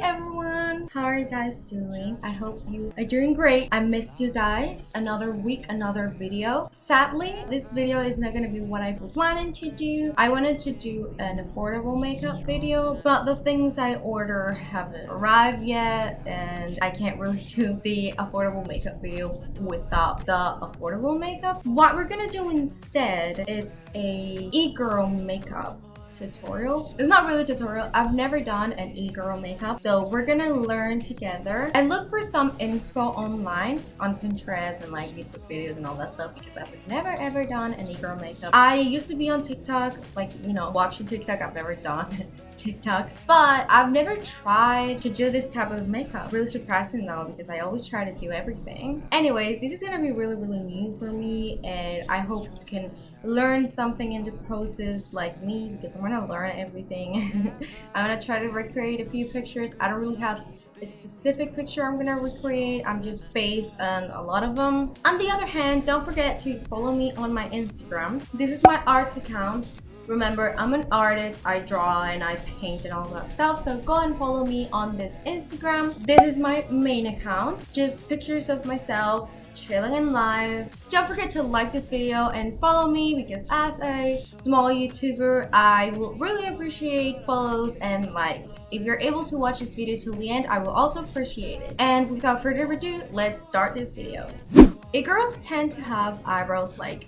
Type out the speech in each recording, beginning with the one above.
Everyone, how are you guys doing? I hope you are doing great. I missed you guys. Another week, another video. Sadly, this video is not gonna be what I was planning to do. I wanted to do an affordable makeup video, but the things I order haven't arrived yet, and I can't really do the affordable makeup video without the affordable makeup. What we're gonna do instead, it's a e-girl makeup tutorial. It's not really a tutorial. I've never done an e-girl makeup, so we're gonna learn together and look for some inspo online on Pinterest and like YouTube videos and all that stuff, because I've never ever done an e-girl makeup. I used to be on TikTok, like, you know, watching TikTok. I've never done TikToks, but I've never tried to do this type of makeup. Really surprising though, because I always try to do everything. Anyways, this is gonna be really new for me, and I hope you can learn something in the process like me, because I'm gonna learn everything. I'm gonna try to recreate a few pictures. I don't really have a specific picture I'm gonna recreate. I'm just based on a lot of them. On the other hand, don't forget to follow me on my Instagram. This is my arts account. Remember, I'm an artist. I draw and I paint and all that stuff, so go and follow me on this Instagram. This is my main account, just pictures of myself chilling in live. Don't forget to like this video and follow me, because as a small YouTuber, I will really appreciate follows and likes. If you're able to watch this video till the end, I will also appreciate it. And without further ado, let's start this video. Girls tend to have eyebrows like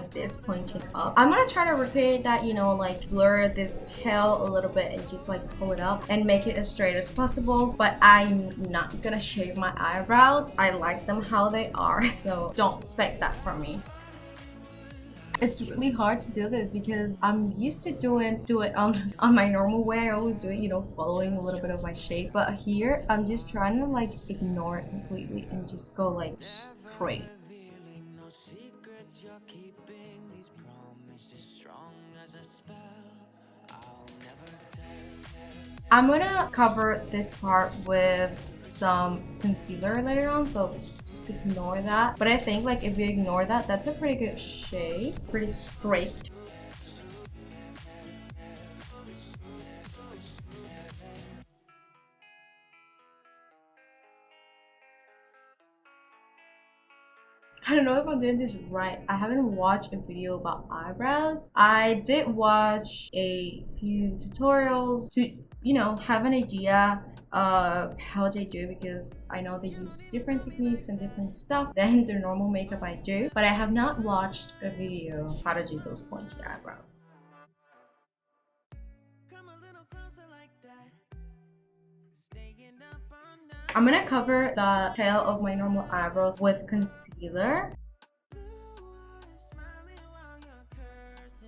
this, pointing up. I'm gonna try to recreate that, you know, like blur this tail a little bit and just like pull it up and make it as straight as possible. But I'm not gonna shave my eyebrows. I like them how they are, so don't expect that from me. It's really hard to do this because I'm used to do it on my normal way. I always do it, you know, following a little bit of my shape. But here, I'm just trying to like ignore it completely and just go like straight. I'm gonna cover this part with some concealer later on, so just ignore that. But I think like if you ignore that, that's a pretty good shade, pretty straight. I don't know if I'm doing this right. I haven't watched a video about eyebrows. I did watch a few tutorials to, you know, have an idea of how they do, because I know they use different techniques and different stuff than the normal makeup I do, but I have not watched a video of how to do those pointy eyebrows. I'm gonna cover the tail of my normal eyebrows with concealer.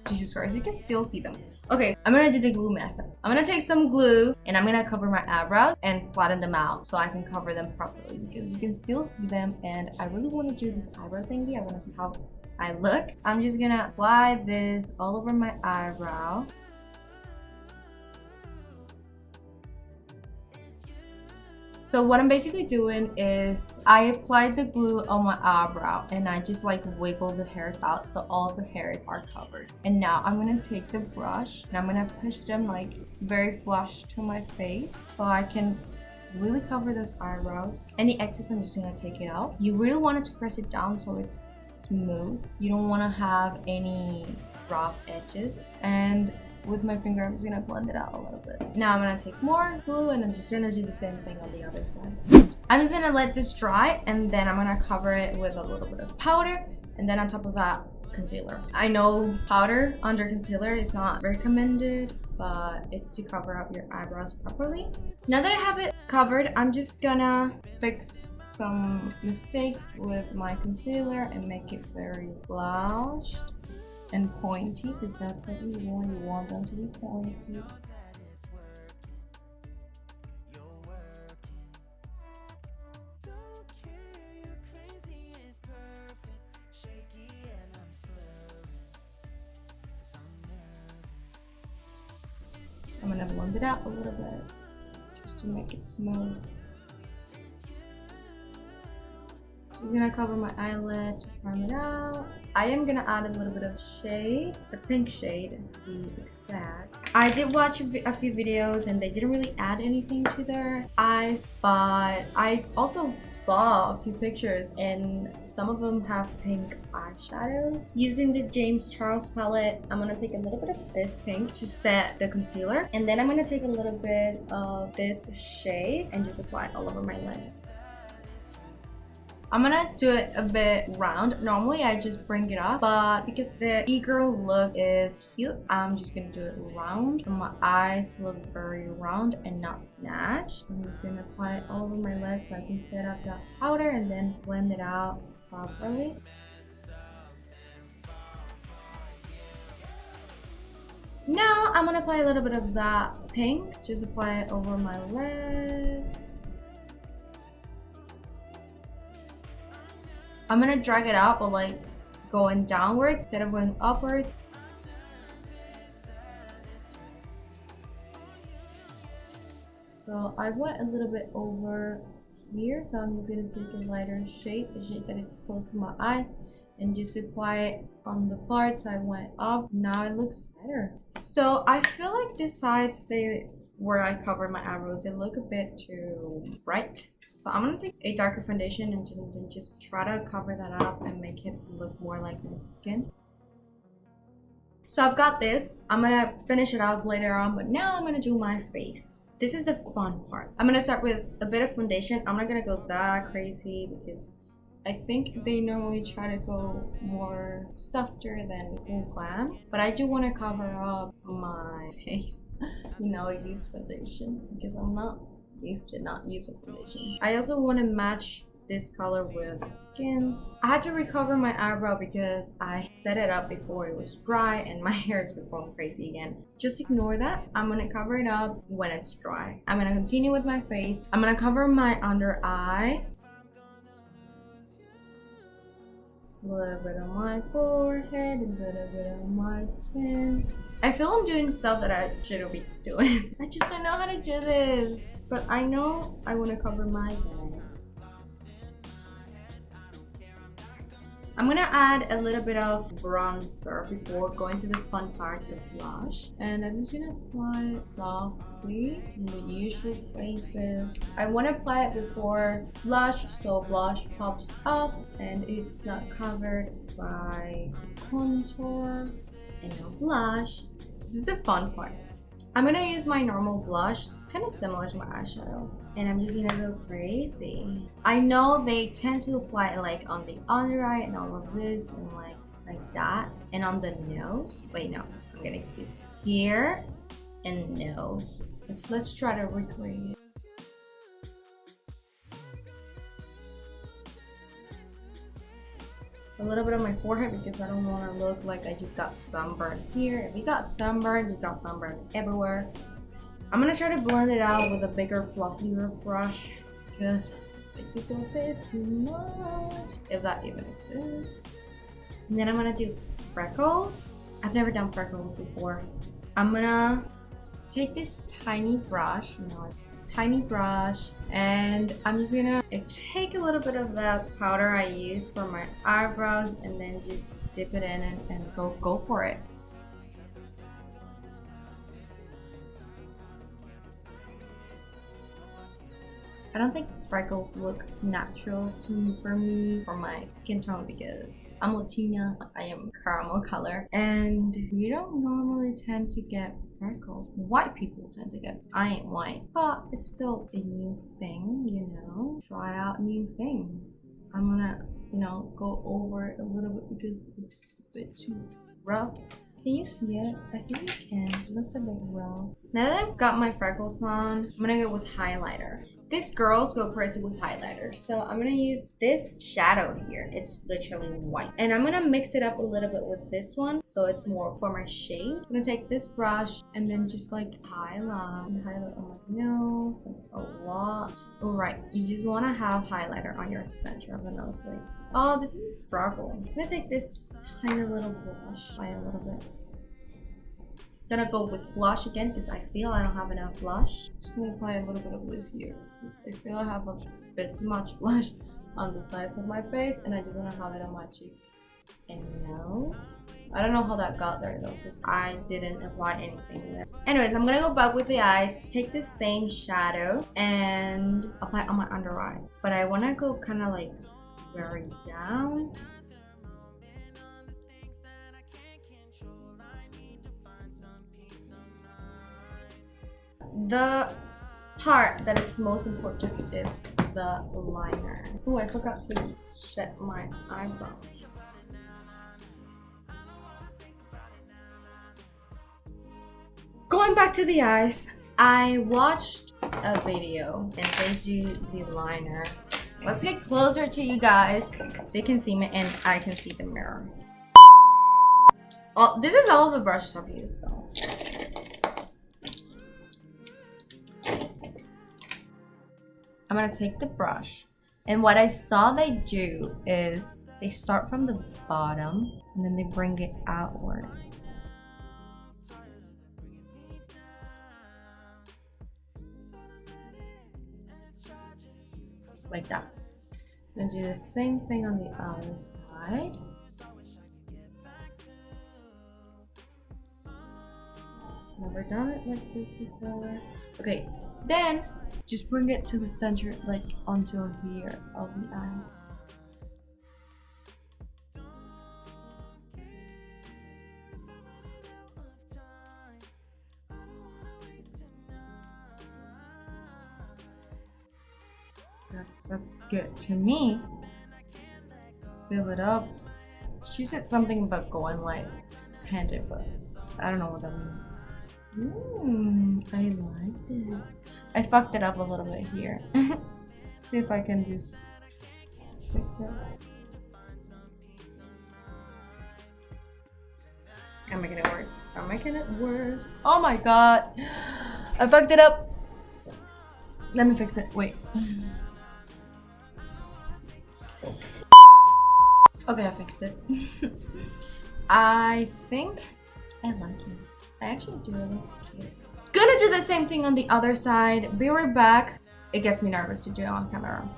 Jesus Christ, you can still see them. Okay, I'm gonna do the glue method. I'm gonna take some glue and I'm gonna cover my eyebrows and flatten them out so I can cover them properly, because you can still see them, and I really want to do this eyebrow thingy. I want to see how I look. I'm just gonna apply this all over my eyebrow. So what I'm basically doing is I applied the glue on my eyebrow and I just like wiggle the hairs out so all of the hairs are covered. And now I'm gonna take the brush and I'm gonna push them like very flush to my face so I can really cover those eyebrows. Any excess, I'm just gonna take it out. You really want to press it down so it's smooth. You don't want to have any rough edges. And with my finger, I'm just gonna blend it out a little bit. Now I'm gonna take more glue and I'm just gonna do the same thing on the other side. I'm just gonna let this dry and then I'm gonna cover it with a little bit of powder, and then on top of that, concealer. I know powder under concealer is not recommended, but it's to cover up your eyebrows properly. Now that I have it covered, I'm just gonna fix some mistakes with my concealer and make it very flushed and pointy, because that's what you want. You want them to be pointy. I'm gonna blend it out a little bit just to make it smooth. Just gonna cover my eyelid to prime it out. I am gonna add a little bit of shade, the pink shade to be exact. I did watch a few videos and they didn't really add anything to their eyes, but I also saw a few pictures and some of them have pink eyeshadows. Using the James Charles palette, I'm gonna take a little bit of this pink to set the concealer, and then I'm gonna take a little bit of this shade and just apply it all over my lens. I'm gonna do it a bit round. Normally I just bring it up, but because the e-girl look is cute, I'm just gonna do it round. So my eyes look very round and not snatched. I'm just gonna apply it all over my lens so I can set up that powder and then blend it out properly. Now I'm gonna apply a little bit of that pink. Just apply it over my lid. I'm gonna drag it out, but like going downwards instead of going upwards. So I went a little bit over here, so I'm just gonna take a lighter shade, a shade that it's close to my eye, and just apply it on the parts I went up. Now it looks better. So I feel like the sides where I covered my eyebrows, they look a bit too bright. So I'm gonna take a darker foundation and just try to cover that up and make it look more like my skin. So I've got this. I'm gonna finish it out later on, but now I'm gonna do my face. This is the fun part. I'm gonna start with a bit of foundation. I'm not gonna go that crazy because I think they normally try to go more softer than full glam, but I do want to cover up my face. You know, I use foundation because I'm not used to not using foundation. I also want to match this color with skin. I had to recover my eyebrow because I set it up before it was dry and my hairs were going crazy again. Just ignore that. I'm gonna cover it up when it's dry. I'm gonna continue with my face. I'm gonna cover my under eyes, a little bit on my forehead, a little bit on my chin. I feel I'm doing stuff that I shouldn't be doing. I just don't know how to do this. But I know I want to cover my eyes. I'm gonna add a little bit of bronzer before going to the fun part, the blush. And I'm just gonna apply it softly in the usual places. I want to apply it before blush, so blush pops up and it's not covered by contour and no blush. This is the fun part. I'm gonna use my normal blush. It's kind of similar to my eyeshadow. And I'm just gonna go crazy. I know they tend to apply it like on the under eye and all of this and like that. And on the nose. Wait, no, I'm getting confused. Here and nose. Let's try to recreate it. A little bit on my forehead because I don't want to look like I just got sunburned here. If you got sunburned, you got sunburned everywhere. I'm gonna try to blend it out with a bigger, fluffier brush because it's a bit too much, if that even exists. And then I'm gonna do freckles. I've never done freckles before. I'm gonna take this tiny brush, and I'm just gonna take a little bit of that powder I use for my eyebrows and then just dip it in and go for it. I don't think freckles look natural to me for my skin tone because I'm Latina, I am caramel color, and you don't normally tend to get freckles. White people tend to get, I ain't white, but it's still a new thing, you know, try out new things. I'm gonna, go over it a little bit because it's a bit too rough. Can you see it? I think you can. It looks a bit rough. Now that I've got my freckles on, I'm gonna go with highlighter. These girls go crazy with highlighter. So I'm gonna use this shadow here. It's literally white. And I'm gonna mix it up a little bit with this one. So it's more for my shade. I'm gonna take this brush and then just like highlight on my nose, like a lot. All right, you just wanna have highlighter on your center of the nose. Like, oh, this is a struggle. I'm gonna take this tiny little blush, apply a little bit. Gonna go with blush again because I feel I don't have enough blush. Just gonna apply a little bit of this here. I feel I have a bit too much blush. on the sides of my face, and I just want to have it on my cheeks and nose. I don't know how that got there though, because I didn't apply anything there. Anyways, I'm gonna go back with the eyes, take the same shadow and apply it on my under eye. But I want to go kind of like very down. The part that is most important is the liner. Oh, I forgot to set my eyebrows. Going back to the eyes, I watched a video and they do the liner. Let's get closer to you guys so you can see me and I can see the mirror. Oh, this is all of the brushes I've used though. I'm gonna take the brush, and what I saw they do is they start from the bottom and then they bring it outwards. Like that. Then do the same thing on the other side. Never done it like this before. Okay, then just bring it to the center, like until here of the eye. That's good to me. Fill it up. She said something about going like handed, but I don't know what that means. I like this. I fucked it up a little bit here. See if I can just fix it. I'm making it worse. I'm making it worse. Oh my god. I fucked it up. Let me fix it. Wait. Okay, I fixed it. I think I like it. I actually do. It looks cute. Gonna do the same thing on the other side. Be right back. It gets me nervous to do it on camera.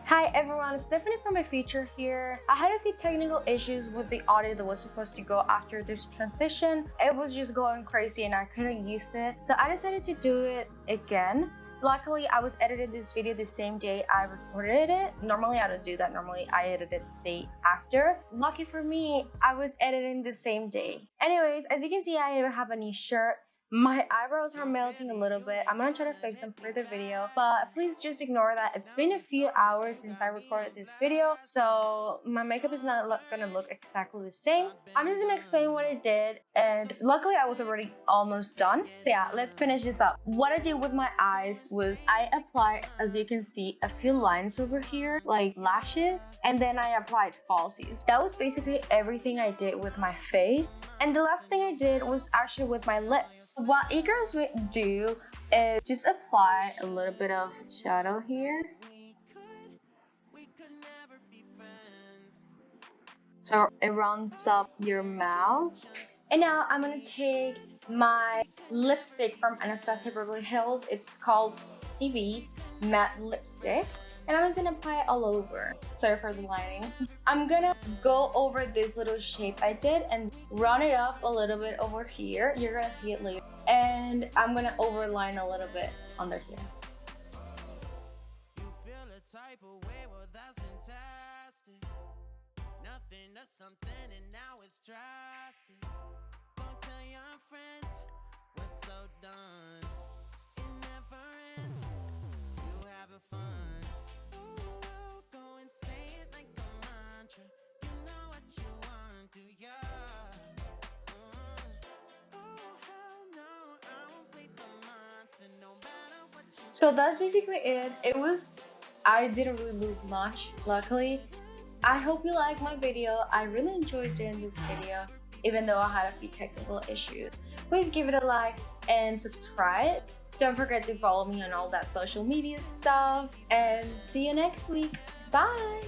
Hi everyone, Stephanie from my feature here. I had a few technical issues with the audio that was supposed to go after this transition. It was just going crazy and I couldn't use it. So I decided to do it again. Luckily, I was editing this video the same day I recorded it. Normally, I don't do that. Normally, I edit it the day after. Lucky for me, I was editing the same day. Anyways, as you can see, I have a new shirt. My eyebrows are melting a little bit. I'm gonna try to fix them for the video, but please just ignore that. It's been a few hours since I recorded this video, so my makeup is not gonna look exactly the same. I'm just gonna explain what I did, and luckily I was already almost done. So yeah, let's finish this up. What I did with my eyes was I applied, as you can see, a few lines over here, like lashes, and then I applied falsies. That was basically everything I did with my face. And the last thing I did was actually with my lips. What you girls would do is just apply a little bit of shadow here. So it rounds up your mouth. And now I'm gonna take my lipstick from Anastasia Beverly Hills. It's called Stevie Matte Lipstick. And I'm just gonna apply it all over. Sorry for the lighting. I'm gonna go over this little shape I did and round it up a little bit over here. You're gonna see it later. And I'm gonna overline a little bit under here. You feel a type of way, well that's fantastic. Nothing to something and now it's drastic. Don't tell your friends, we're so done. It never ends. You having fun. So that's basically it. I didn't really lose much, luckily. I hope you like my video. I really enjoyed doing this video, even though I had a few technical issues. Please give it a like and subscribe. Don't forget to follow me on all that social media stuff. And see you next week. Bye!